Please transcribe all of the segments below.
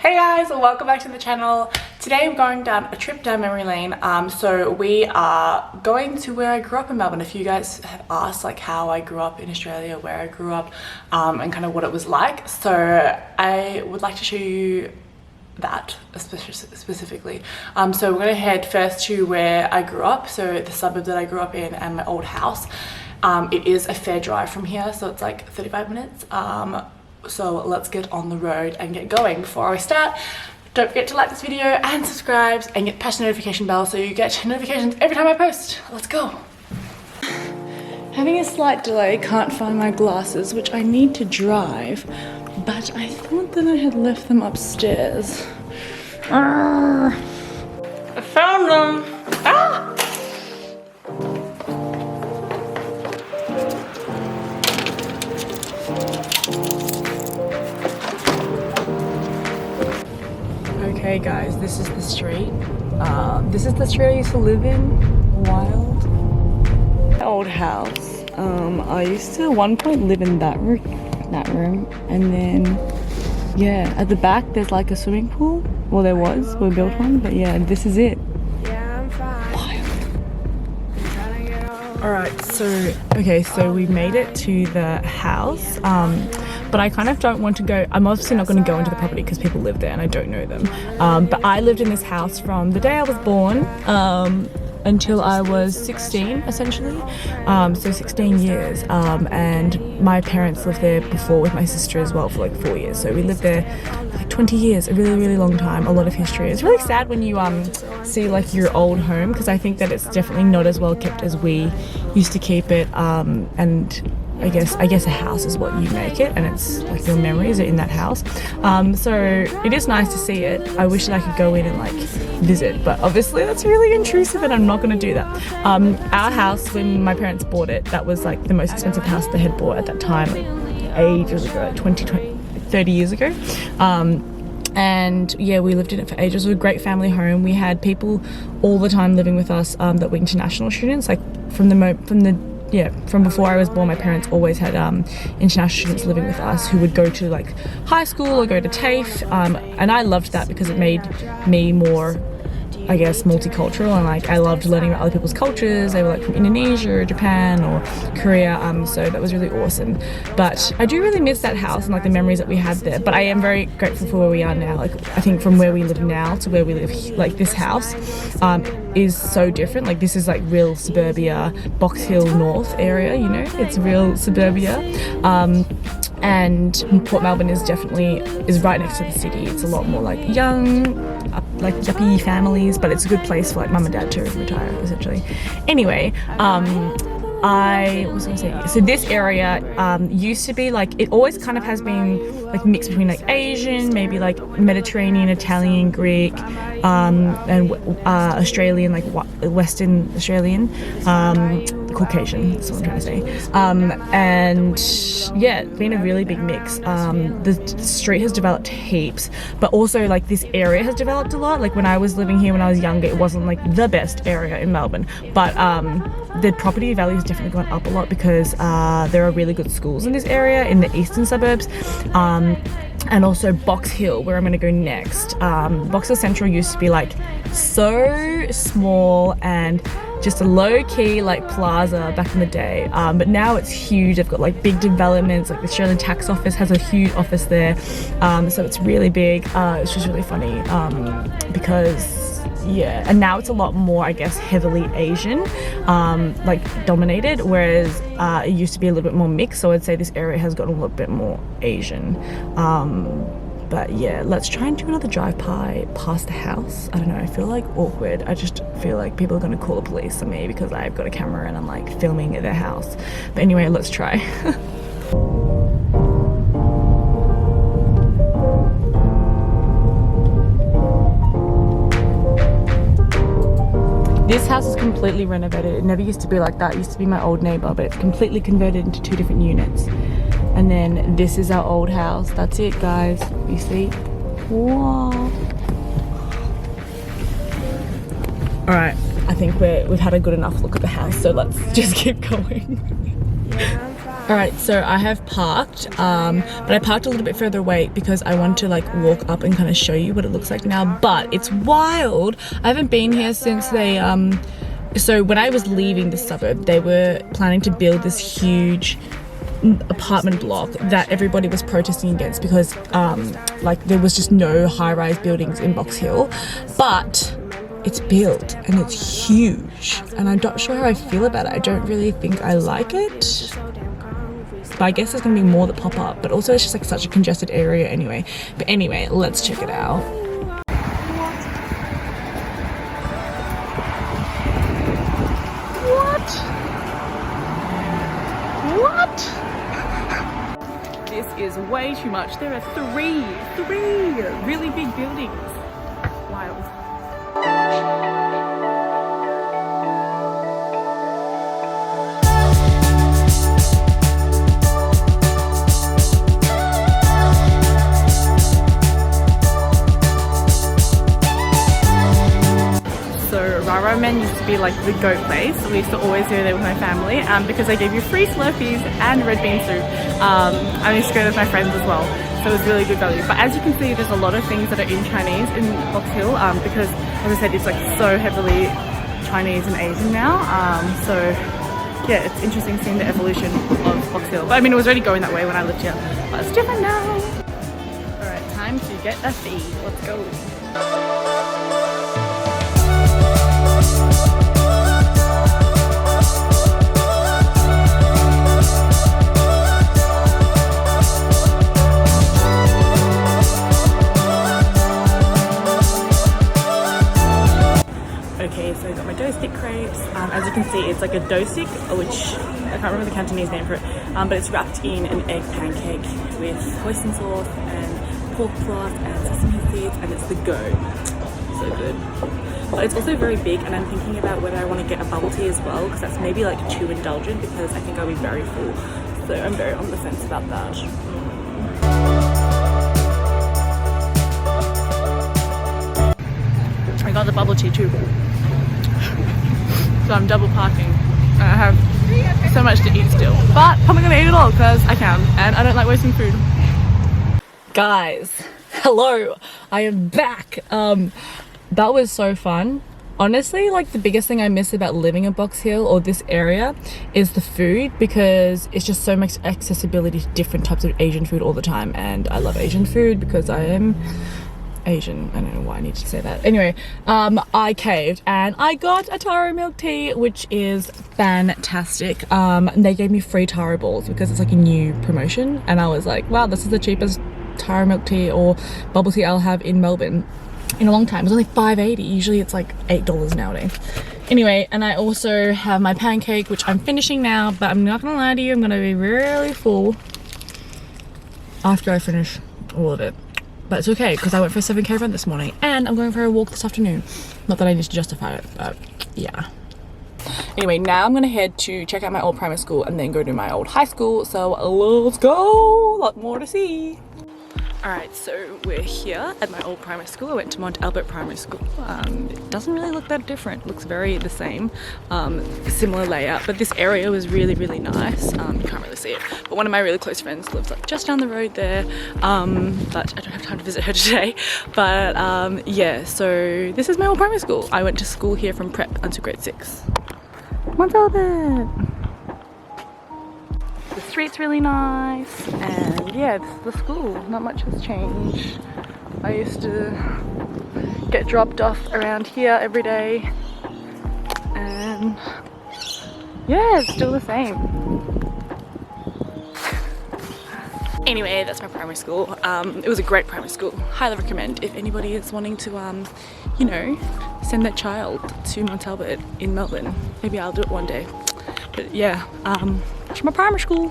Hey guys, welcome back to the channel. Today we're going down a trip down memory lane. So we are going to where I grew up in Melbourne. If you guys have asked like how I grew up in Australia, where I grew up, and kind of what it was like. So I would like to show you that specifically. So we're gonna head first to where I grew up, so the suburb that I grew up in and my old house. It is a fair drive from here, so it's like 35 minutes. So let's get on the road and get going. Before I start, don't forget to like this video and subscribe and get the push notification bell so you get notifications every time I post. Let's go. Having a slight delay, can't find my glasses, which I need to drive, but I thought that I had left them upstairs. I found them. Ah! Okay guys, this is the street. This is the street I used to live in. Wild. Old house. I used to at one point live in that room, and then yeah, at the back there's like a swimming pool. Well, there was. We built one, but yeah, this is it. Yeah, I'm fine. Wild. All right, so we made it to the house. But I kind of don't want to go. I'm obviously not going to go into the property because people live there and I don't know them. But I lived in this house from the day I was born until I was 16, essentially. So 16 years. And my parents lived there before with my sister as well for like 4 years. So we lived there for like 20 years, a really, really long time, a lot of history. It's really sad when you see like your old home, because I think that it's definitely not as well kept as we used to keep it. And I guess a house is what you make it, and it's like your memories are in that house. So it is nice to see it. I wish that I could go in and like visit, but obviously that's really intrusive and I'm not going to do that. Our house, when my parents bought it, that was like the most expensive house they had bought at that time, like ages ago, like 30 years ago. And yeah, we lived in it for ages. It was a great family home. We had people all the time living with us that were international students, like from before I was born. My parents always had international students living with us who would go to like high school or go to TAFE, and I loved that because it made me more, I guess, multicultural, and like I loved learning about other people's cultures. They were like from Indonesia, Japan, or Korea, so that was really awesome. But I do really miss that house and like the memories that we had there. But I am very grateful for where we are now. Like I think from where we live now to where we live, like this house is so different. Like this is like real suburbia, Box Hill North area, you know, it's real suburbia. And Port Melbourne is right next to the city. It's a lot more like young, like yuppie families, but it's a good place for like mum and dad to retire, essentially. Anyway, I was gonna say, so this area used to be like, it always kind of has been like mixed between like Asian, maybe like Mediterranean, Italian, Greek, and Australian, like Western Australian, Caucasian, that's what I'm trying to say. And yeah, it's been a really big mix. The street has developed heaps, but also like this area has developed a lot. Like when I was living here when I was younger, it wasn't like the best area in Melbourne, but the property value has definitely gone up a lot because there are really good schools in this area in the eastern suburbs. And also Box Hill, where I'm going to go next. Box Hill Central used to be like so small and just a low-key like plaza back in the day, but now it's huge. They've got like big developments, like the Australian Tax Office has a huge office there, so it's really big. It's just really funny because yeah, and now it's a lot more, I guess, heavily Asian, like dominated, whereas it used to be a little bit more mixed. So I'd say this area has gotten a little bit more Asian. But yeah, let's try and do another drive past the house. I don't know, I feel like awkward. I just feel like people are gonna call the police on me because I've got a camera and I'm like filming at their house. But anyway, let's try. This house is completely renovated. It never used to be like that. It used to be my old neighbor, but it's completely converted into 2 different units. And then this is our old house. That's it, guys. You see? Whoa. All right, I think we've had a good enough look at the house, so let's just keep going. Yeah, I'm fine. Alright, so I have parked, but I parked a little bit further away because I want to like walk up and kind of show you what it looks like now, but it's wild. I haven't been here since they, so when I was leaving the suburb, they were planning to build this huge apartment block that everybody was protesting against because like there was just no high-rise buildings in Box Hill, but it's built and it's huge and I'm not sure how I feel about it. I don't really think I like it. But I guess there's gonna be more that pop up, but also it's just like such a congested area anyway. But anyway, let's check it out. What? This is way too much. There are three really big buildings. Wild. Men used to be like the goat place. We used to always go there with my family because they gave you free Slurpees and red bean soup. I used to go with my friends as well, so it was really good value. But as you can see, there's a lot of things that are in Chinese in Box Hill because, as I said, it's like so heavily Chinese and Asian now. So yeah, it's interesting seeing the evolution of Box Hill. But I mean, it was already going that way when I lived here, but it's different now. All right, time to get a feed. Let's go. Okay, so I got my dough stick crepes. As you can see, it's like a dough stick, which I can't remember the Cantonese name for it, but it's wrapped in an egg pancake with hoisin sauce and pork broth and sesame seeds, and it's the go. So good. But it's also very big, and I'm thinking about whether I want to get a bubble tea as well, because that's maybe like too indulgent, because I think I'll be very full. So I'm very on the fence about that. I got the bubble tea too. So I'm double parking. And I have so much to eat still. But I'm not gonna eat it all because I can, and I don't like wasting food. Guys, hello, I am back. That was so fun. Honestly, like the biggest thing I miss about living in Box Hill or this area is the food, because it's just so much accessibility to different types of Asian food all the time, and I love Asian food because I am Asian. I don't know why I need to say that. Anyway, I caved and I got a taro milk tea, which is fantastic. They gave me free taro balls because it's like a new promotion, and I was like, wow, this is the cheapest taro milk tea or bubble tea I'll have in Melbourne in a long time. It was only $5.80. Usually it's like $8 nowadays. Anyway, and I also have my pancake, which I'm finishing now, but I'm not gonna lie to you, I'm gonna be really full after I finish all of it. But it's okay, because I went for a 7K run this morning and I'm going for a walk this afternoon. Not that I need to justify it, but yeah. Anyway, now I'm gonna head to check out my old primary school and then go to my old high school. So let's go, a lot more to see. Alright, so we're here at my old primary school. I went to Mont Albert Primary School. It doesn't really look that different. It looks very the same, similar layout, but this area was really, really nice. You can't really see it, but one of my really close friends lives like just down the road there, but I don't have time to visit her today. But yeah, so this is my old primary school. I went to school here from prep until grade 6. Mont Albert! The street's really nice, and yeah, this is the school. Not much has changed. I used to get dropped off around here every day, and yeah, it's still the same. Anyway, that's my primary school. It was a great primary school. Highly recommend if anybody is wanting to, you know, send their child to Mont Albert in Melbourne. Maybe I'll do it one day. But yeah, that's my primary school.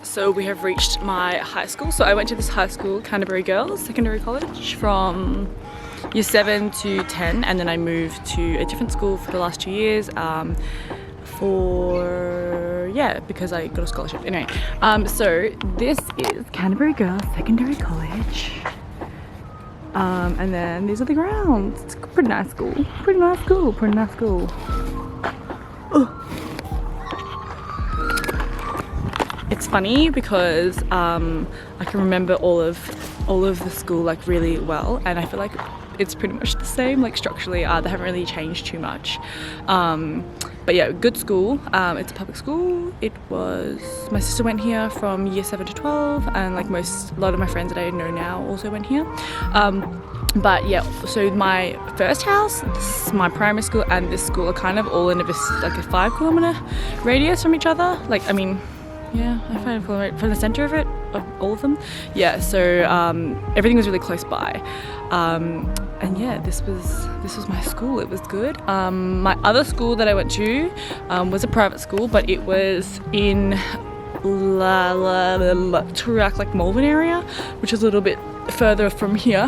So we have reached my high school. So I went to this high school, Canterbury Girls Secondary College, from year 7 to 10, and then I moved to a different school for the last 2 years because I got a scholarship. Anyway, so this is Canterbury Girls Secondary College. And then these are the grounds. It's a pretty nice school. Pretty nice school. Pretty nice school. it's funny because I can remember all of the school like really well, and I feel like it's pretty much the same, like structurally. They haven't really changed too much. But yeah, good school. It's a public school. It was, my sister went here from year 7 to 12, and like a lot of my friends that I know now also went here. But yeah, so my first house, my primary school, and this school are kind of all in like a 5-kilometer radius from each other. Like, I mean, yeah, I find it from the center of it, of all of them. Yeah, so everything was really close by. And yeah, this was my school. It was good. My other school that I went to was a private school, but it was in Turak, like Melbourne area, which is a little bit further from here,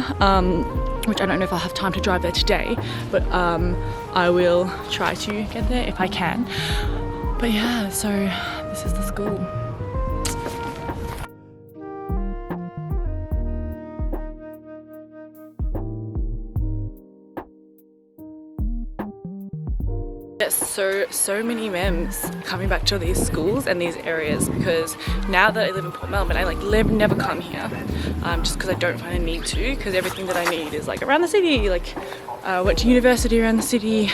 which I don't know if I'll have time to drive there today, but I will try to get there if I can. But yeah, so this is the school. Yes, so many memes coming back to these schools and these areas, because now that I live in Port Melbourne, I like never come here, just because I don't find a need to, because everything that I need is like around the city. Like went to university around the city,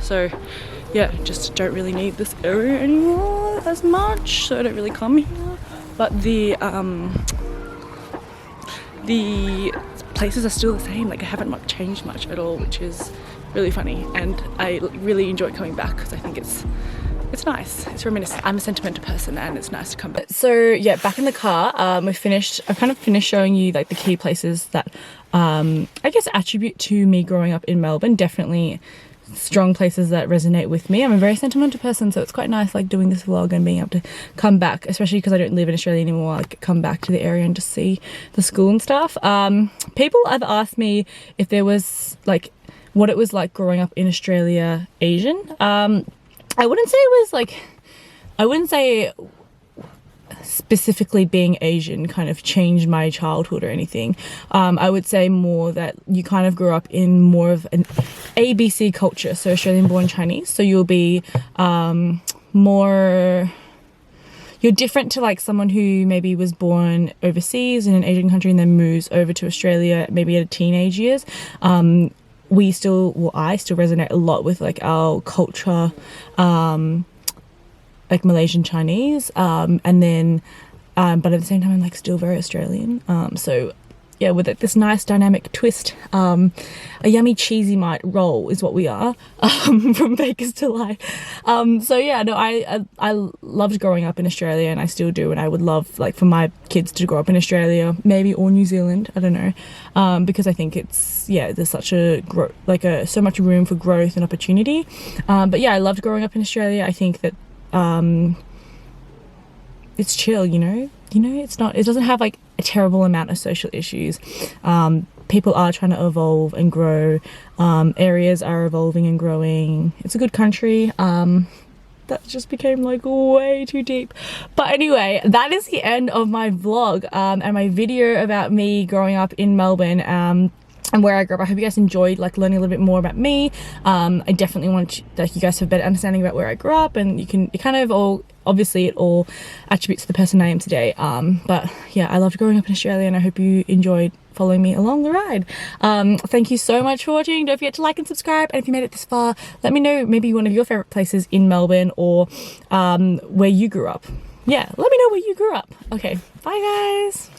so yeah, just don't really need this area anymore as much, so I don't really come here. But the places are still the same, like I haven't changed much at all, which is really funny, and I really enjoy coming back because I think it's nice, it's reminiscent. I'm a sentimental person, and it's nice to come back. So yeah, back in the car, I've kind of finished showing you like the key places that I guess attribute to me growing up in Melbourne. Definitely strong places that resonate with me. I'm a very sentimental person, so it's quite nice like doing this vlog and being able to come back, especially because I don't live in Australia anymore, like come back to the area and just see the school and stuff. People have asked me if there was like what it was like growing up in Australia Asian. I wouldn't say specifically being Asian kind of changed my childhood or anything. I would say more that you kind of grew up in more of an ABC culture, so Australian born Chinese, so you'll be you're different to like someone who maybe was born overseas in an Asian country and then moves over to Australia maybe at teenage years. I still resonate a lot with like our culture, like Malaysian Chinese, and then but at the same time I'm like still very Australian, so yeah, with this nice dynamic twist. A yummy cheesy mite roll is what we are, from Bakers to Life. So yeah, no, I loved growing up in Australia, and I still do, and I would love like for my kids to grow up in Australia, maybe, or New Zealand, I don't know, because I think there's such so much room for growth and opportunity. But yeah, I loved growing up in Australia. I think that it's chill, you know, it doesn't have like a terrible amount of social issues. People are trying to evolve and grow. Areas are evolving and growing. It's a good country. That just became like way too deep. But anyway, that is the end of my vlog and my video about me growing up in Melbourne. And where I grew up. I hope you guys enjoyed like learning a little bit more about me. I definitely want that you guys have a better understanding about where I grew up, and it all attributes to the person I am today. But yeah, I loved growing up in Australia, and I hope you enjoyed following me along the ride. Thank you so much for watching. Don't forget to like and subscribe, and if you made it this far, let me know maybe one of your favorite places in Melbourne, or where you grew up. Yeah, let me know where you grew up. Okay, bye guys.